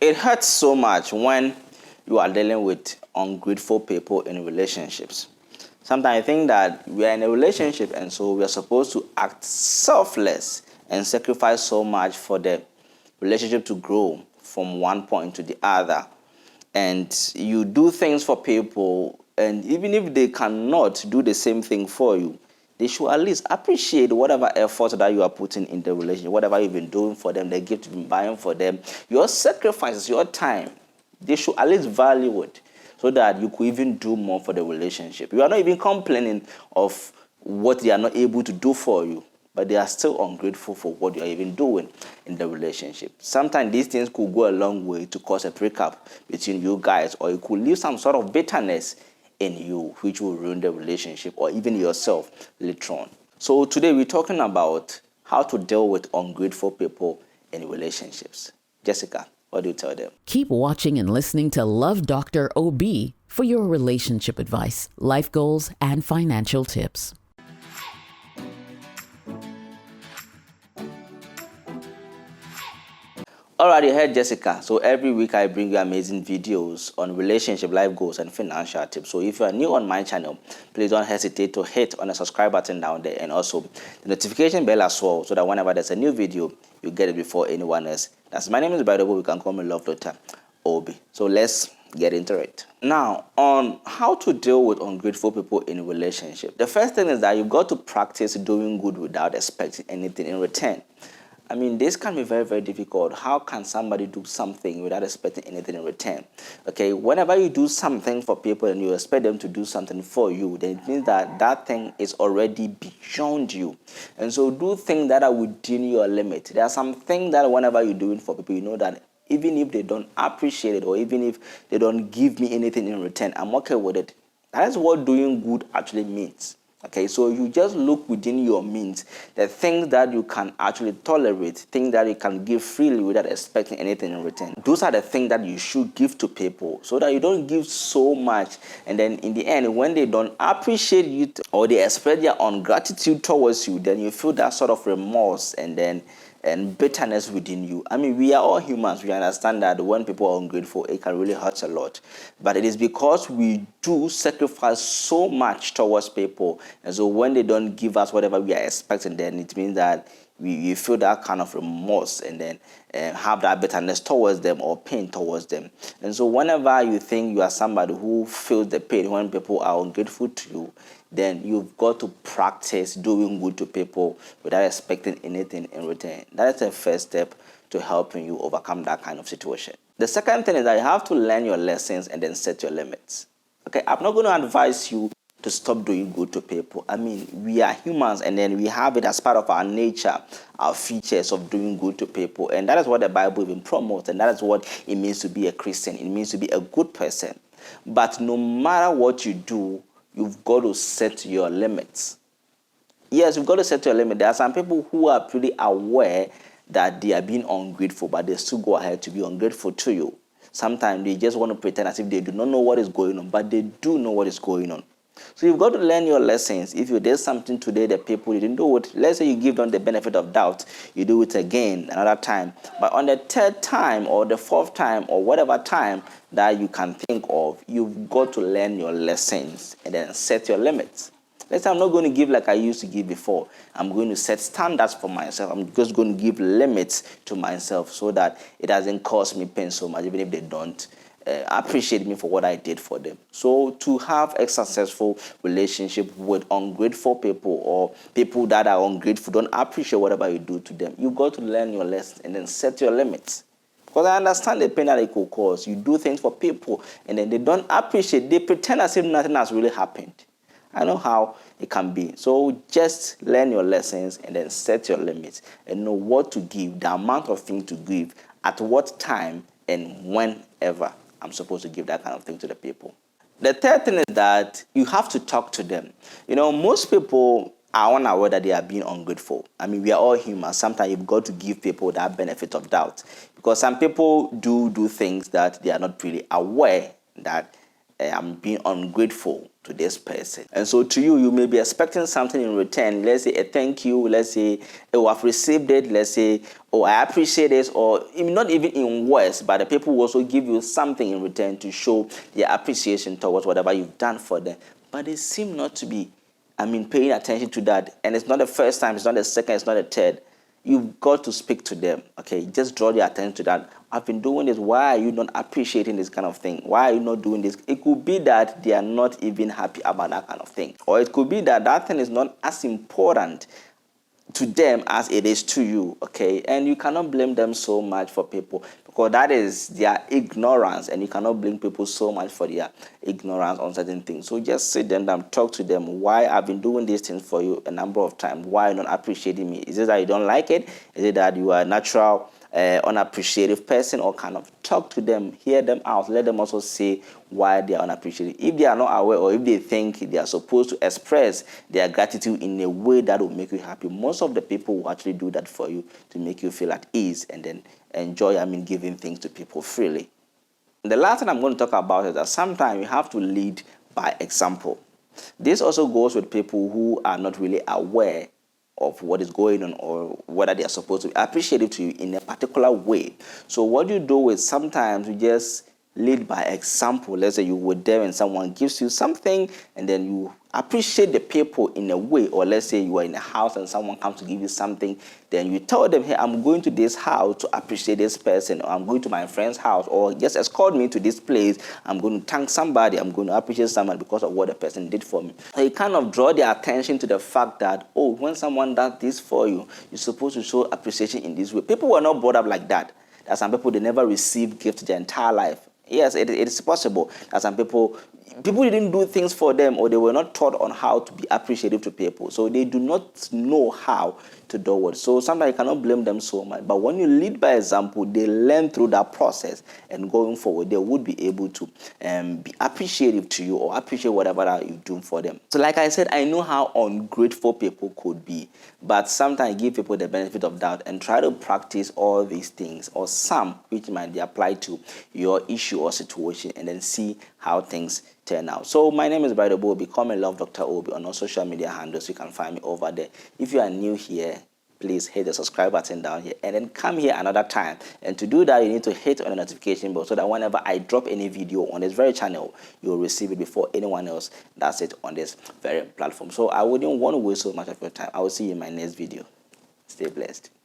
It hurts so much when you are dealing with ungrateful people in relationships. Sometimes I think that we are in a relationship and so we are supposed to act selfless and sacrifice so much for the relationship to grow from one point to the other. And you do things for people, and even if they cannot do the same thing for you, they should at least appreciate whatever effort that you are putting in the relationship, whatever you've been doing for them, the gift you've been buying for them, your sacrifices, your time. They should at least value it so that you could even do more for the relationship. You are not even complaining of what they are not able to do for you, but they are still ungrateful for what you are even doing in the relationship. Sometimes these things could go a long way to cause a breakup between you guys, or it could leave some sort of bitterness in you, which will ruin the relationship or even yourself later on. So today we're talking about how to deal with ungrateful people in relationships. Jessica, what do you tell them? Keep watching and listening to Love Dr. OB for your relationship advice, life goals, and financial tips. Alright, you heard Jessica. So every week I bring you amazing videos on relationship, life goals, and financial tips. So if you are new on my channel, please don't hesitate to hit on the subscribe button down there and also the notification bell as well, so that whenever there's a new video, you get it before anyone else. That's my name is, by the way, you can call me Love Dr. Obi. So let's get into it. Now, on how to deal with ungrateful people in a relationship. The first thing is that you've got to practice doing good without expecting anything in return. I mean, this can be very, very difficult. How can somebody do something without expecting anything in return? Okay, whenever you do something for people and you expect them to do something for you, then it means that that thing is already beyond you. And so do things that are within your limit. There are some things that whenever you're doing for people, you know that even if they don't appreciate it or even if they don't give me anything in return, I'm okay with it. That is what doing good actually means. Okay, so you just look within your means, the things that you can actually tolerate, things that you can give freely without expecting anything in return. Those are the things that you should give to people so that you don't give so much. And then in the end, when they don't appreciate you or they express their ungratitude towards you, then you feel that sort of remorse and bitterness within you. I mean, we are all humans. We understand that when people are ungrateful, it can really hurt a lot. But it is because we do sacrifice so much towards people. And so when they don't give us whatever we are expecting, then it means that we feel that kind of remorse and then have that bitterness towards them or pain towards them. And so whenever you think you are somebody who feels the pain when people are ungrateful to you, then you've got to practice doing good to people without expecting anything in return. That is the first step to helping you overcome that kind of situation. The second thing is that you have to learn your lessons and then set your limits. Okay, I'm not going to advise you to stop doing good to people. I mean, we are humans and then we have it as part of our nature, our features of doing good to people. And that is what the Bible even promotes. And that is what it means to be a Christian. It means to be a good person. But no matter what you do, you've got to set your limits. Yes, you've got to set your limit. There are some people who are pretty aware that they are being ungrateful, but they still go ahead to be ungrateful to you. Sometimes they just want to pretend as if they do not know what is going on, but they do know what is going on. So you've got to learn your lessons. If you did something today that people didn't do it, let's say you give them the benefit of doubt, you do it again another time. But on the third time or the fourth time or whatever time that you can think of, you've got to learn your lessons and then set your limits. Let's say I'm not going to give like I used to give before. I'm going to set standards for myself. I'm just going to give limits to myself so that it doesn't cause me pain so much, even if they don't appreciate me for what I did for them. So to have a successful relationship with ungrateful people or people that are ungrateful, don't appreciate whatever you do to them, you've got to learn your lessons and then set your limits. Because I understand the pain that it could cause. You do things for people and then they don't appreciate. They pretend as if nothing has really happened. I know how it can be. So just learn your lessons and then set your limits and know what to give, the amount of things to give, at what time and whenever I'm supposed to give that kind of thing to the people. The third thing is that you have to talk to them. You know, most people are unaware that they are being ungrateful. I mean, we are all humans. Sometimes you've got to give people that benefit of doubt because some people do things that they are not really aware that I'm being ungrateful to this person. And so to you, you may be expecting something in return. Let's say a thank you. Let's say, oh, I've received it. Let's say, oh, I appreciate this. Or not even in words, but the people will also give you something in return to show their appreciation towards whatever you've done for them. But they seem not to be, paying attention to that. And it's not the first time, it's not the second, it's not the third. You've got to speak to them, okay? Just draw their attention to that. I've been doing this. Why are you not appreciating this kind of thing? Why are you not doing this? It could be that they are not even happy about that kind of thing. Or it could be that that thing is not as important to them as it is to you, okay? And you cannot blame them so much for people, because that is their ignorance, and you cannot blame people so much for their ignorance on certain things. So just sit them down, talk to them. Why I've been doing these things for you a number of times. Why are you not appreciating me? Is it that you don't like it? Is it that you are a natural unappreciative person? Or kind of talk to them, hear them out, let them also say why they are unappreciative. If they are not aware, or if they think they are supposed to express their gratitude in a way that will make you happy, most of the people will actually do that for you to make you feel at ease and then enjoy, giving things to people freely. The last thing I'm going to talk about is that sometimes you have to lead by example. This also goes with people who are not really aware of what is going on, or whether they are supposed to be appreciative to you in a particular way. So what you do is sometimes you just lead by example. Let's say you were there and someone gives you something, and then you appreciate the people in a way. Or let's say you are in a house and someone comes to give you something, then you tell them, hey, I'm going to this house to appreciate this person, or I'm going to my friend's house, or just escort me to this place. I'm going to thank somebody, I'm going to appreciate someone because of what the person did for me. So you kind of draw their attention to the fact that, oh, when someone does this for you, you're supposed to show appreciation in this way. People were not brought up like that. There are some people, they never received gifts their entire life. Yes, it is possible that some people didn't do things for them, or they were not taught on how to be appreciative to people. So they do not know how to do it. So sometimes you cannot blame them so much. But when you lead by example, they learn through that process, and going forward, they would be able to be appreciative to you, or appreciate whatever that you do for them. So like I said, I know how ungrateful people could be, but sometimes give people the benefit of doubt and try to practice all these things, or some which might be applied to your issue or situation, and then see how things turn out. So my name is Brother Obi. Call me Love Dr. Obi on all social media handles. You can find me over there. If you are new here, please hit the subscribe button down here, and then come here another time. And to do that, you need to hit on the notification bell, so that whenever I drop any video on this very channel, you'll receive it before anyone else does it on this very platform. So I wouldn't want to waste so much of your time. I will see you in my next video. Stay blessed.